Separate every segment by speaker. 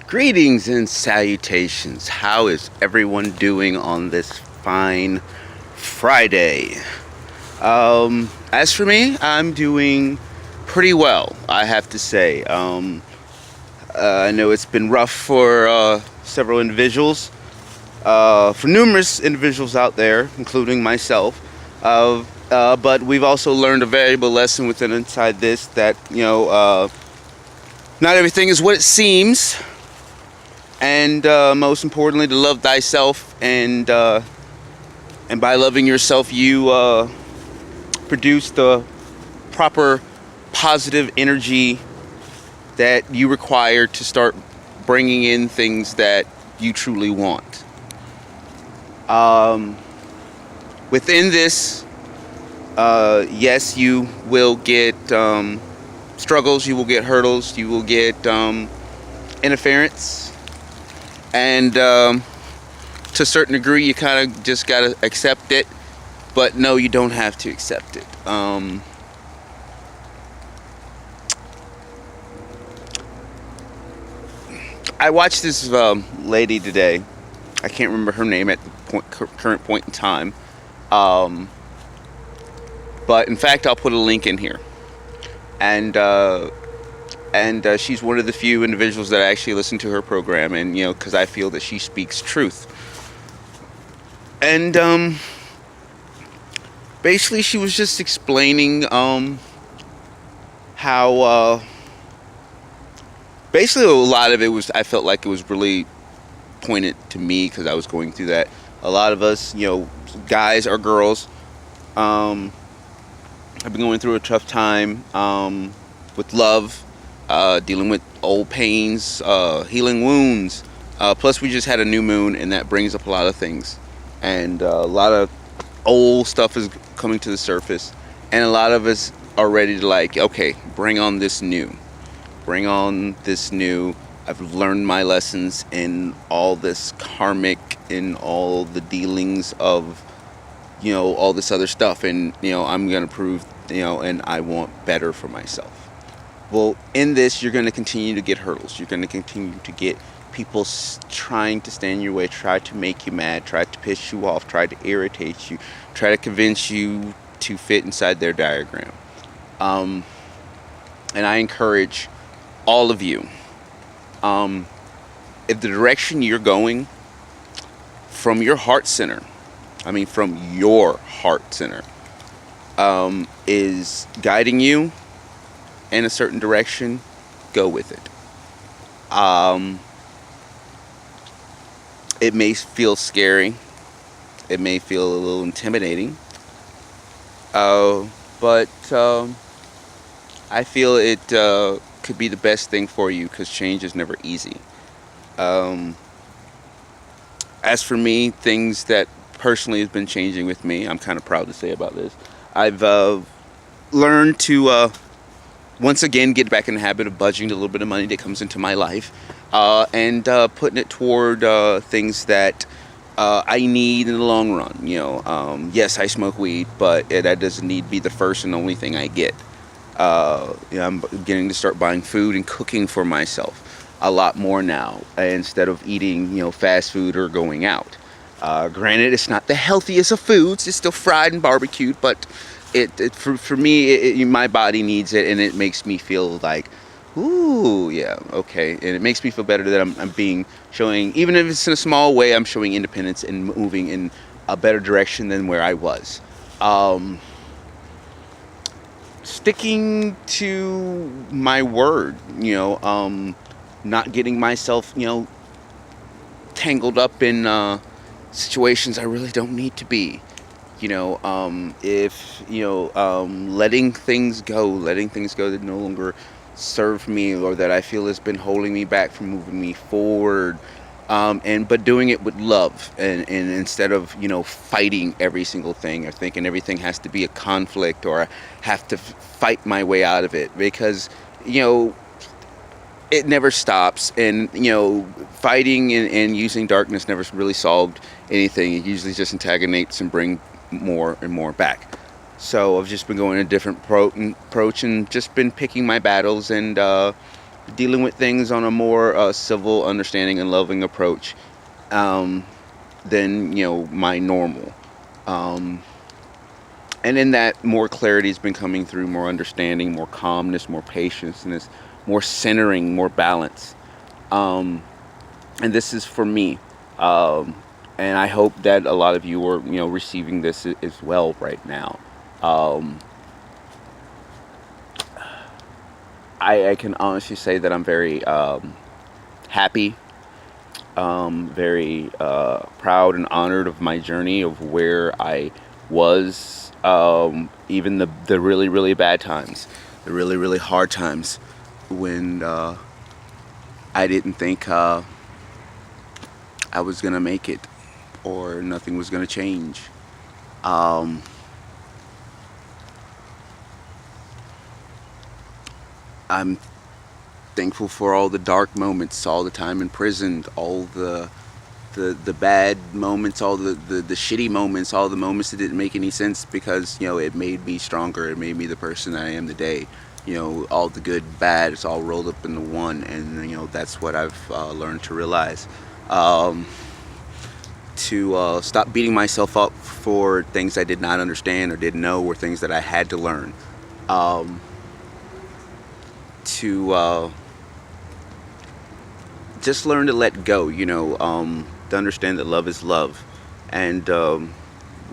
Speaker 1: Greetings and salutations. How is everyone doing on this fine Friday? As for me, I'm doing pretty well, I have to say. I know it's been rough for several individuals, for numerous individuals out there, including myself. But we've also learned a valuable lesson within inside this that, not everything is what it seems. And most importantly, to love thyself, and by loving yourself, you produce the proper positive energy that you require to start bringing in things that you truly want. Within this, yes, you will get struggles, you will get hurdles, you will get interference. And to a certain degree, you kind of just got to accept it. But no, you don't have to accept it. I watched this lady today. I can't remember her name at the current point in time. But in fact, I'll put a link in here. And she's one of the few individuals that I actually listen to her program, and because I feel that she speaks truth. And basically, she was just explaining how basically a lot of it was, I felt like it was really pointed to me because I was going through that. A lot of us, guys or girls, have been going through a tough time with love. Dealing with old pains, healing wounds. Plus, we just had a new moon, and that brings up a lot of things. And a lot of old stuff is coming to the surface. And a lot of us are ready to okay, bring on this new. Bring on this new. I've learned my lessons in all this karmic, in all the dealings of, all this other stuff. And, I'm going to prove, and I want better for myself. Well, in this, you're going to continue to get hurdles. You're going to continue to get people trying to stand in your way, try to make you mad, try to piss you off, try to irritate you, try to convince you to fit inside their diagram. And I encourage all of you, if the direction you're going from your heart center, is guiding you in a certain direction, go with it. It may feel scary. It may feel a little intimidating. But I feel it could be the best thing for you because change is never easy. As for me, things that personally has been changing with me, I'm kind of proud to say about this. I've learned to once again get back in the habit of budgeting a little bit of money that comes into my life, and putting it toward things that I need in the long run. Yes, I smoke weed, but that doesn't need to be the first and only thing I get. I'm beginning to start buying food and cooking for myself a lot more now, instead of eating fast food or going out. Granted, it's not the healthiest of foods. It's still fried and barbecued, but for me, my body needs it, and it makes me feel like, ooh, yeah, okay. And it makes me feel better that I'm showing, even if it's in a small way, I'm showing independence and moving in a better direction than where I was. Sticking to my word, not getting myself, tangled up in situations I really don't need to be. Letting things go that no longer serve me or that I feel has been holding me back from moving me forward, but doing it with love, and instead of fighting every single thing or thinking everything has to be a conflict or I have to fight my way out of it, because it never stops, and fighting and using darkness never really solved anything. It usually just antagonizates and bring more and more back. So I've just been going a different approach and just been picking my battles and dealing with things on a more civil, understanding, and loving approach um, than my normal. Um, and in that, more clarity has been coming through, more understanding, more calmness, more patience, and this more centering, more balance. Um, and this is for me. Um, and I hope that a lot of you are receiving this as well right now. Um, I can honestly say that I'm very happy, very proud and honored of my journey of where I was, even the really, really bad times, the really, really hard times when I didn't think I was going to make it or nothing was going to change. Um, I'm thankful for all the dark moments, all the time imprisoned, all the bad moments, all the shitty moments, all the moments that didn't make any sense because it made me stronger. It made me the person I am today. All the good, bad, it's all rolled up into one, and that's what I've learned to realize. Um, to stop beating myself up for things I did not understand or didn't know, or things that I had to learn. Um, to just learn to let go, to understand that love is love. And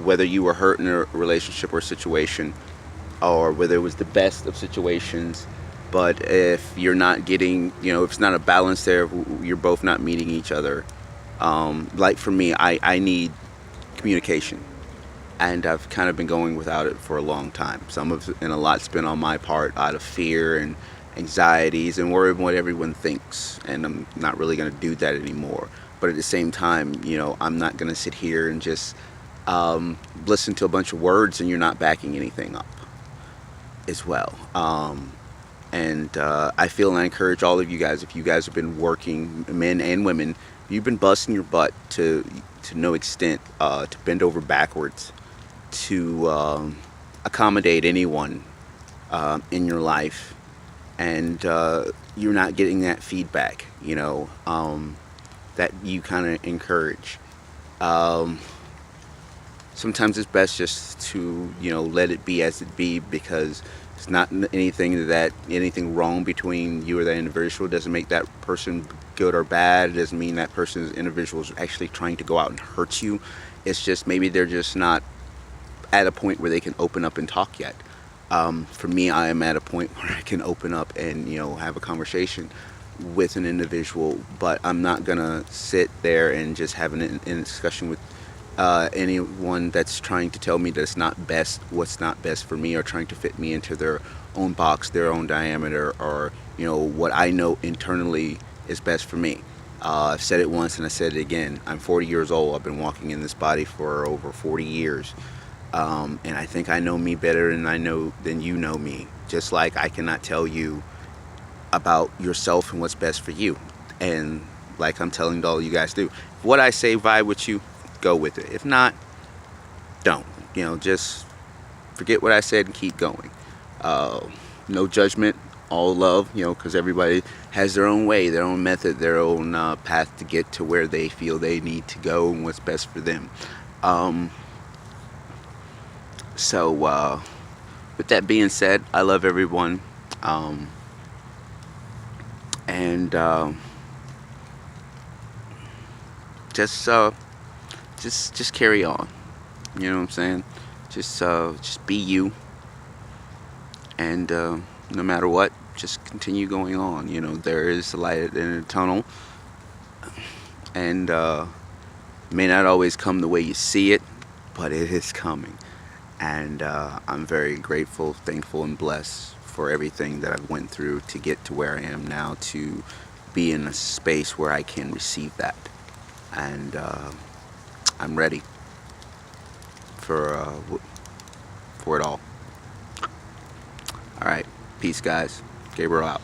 Speaker 1: whether you were hurt in a relationship or situation, or whether it was the best of situations, but if you're not getting, if it's not a balance there, if you're both not meeting each other. Like for me, I need communication. And I've kind of been going without it for a long time. Some of and a lot's been on my part out of fear and anxieties and worrying what everyone thinks. And I'm not really going to do that anymore. But at the same time, I'm not going to sit here and just listen to a bunch of words and you're not backing anything up as well. And I feel and I encourage all of you guys, if you guys have been working, men and women, you've been busting your butt to no extent, to bend over backwards to accommodate anyone in your life, and you're not getting that feedback, that you kind of encourage. Um, Sometimes it's best just to let it be as it be, because it's not anything wrong between you or that individual. It doesn't make that person good or bad. It doesn't mean that person's individual is actually trying to go out and hurt you. It's just maybe they're just not at a point where they can open up and talk yet. For me, I am at a point where I can open up and have a conversation with an individual, but I'm not gonna sit there and just have an discussion with anyone that's trying to tell me that it's not best, what's not best for me, or trying to fit me into their own box, their own diameter, or what I know internally is best for me. I've said it once and I said it again. I'm 40 years old. I've been walking in this body for over 40 years. And I think I know me better than you know me. Just like I cannot tell you about yourself and what's best for you. And like I'm telling all you guys do, if what I say vibe with you, go with it. If not, don't. Just forget what I said and keep going. No judgment, all love, because everybody has their own way, their own method, their own path to get to where they feel they need to go and what's best for them. So, with that being said, I love everyone. And just carry on. You know what I'm saying? Just be you. And no matter what, just continue going on. There is light at the end of the tunnel. And may not always come the way you see it, but it is coming. And I'm very grateful, thankful, and blessed for everything that I've went through to get to where I am now, to be in a space where I can receive that. And I'm ready for it all. All right, peace, guys. Gabriel out.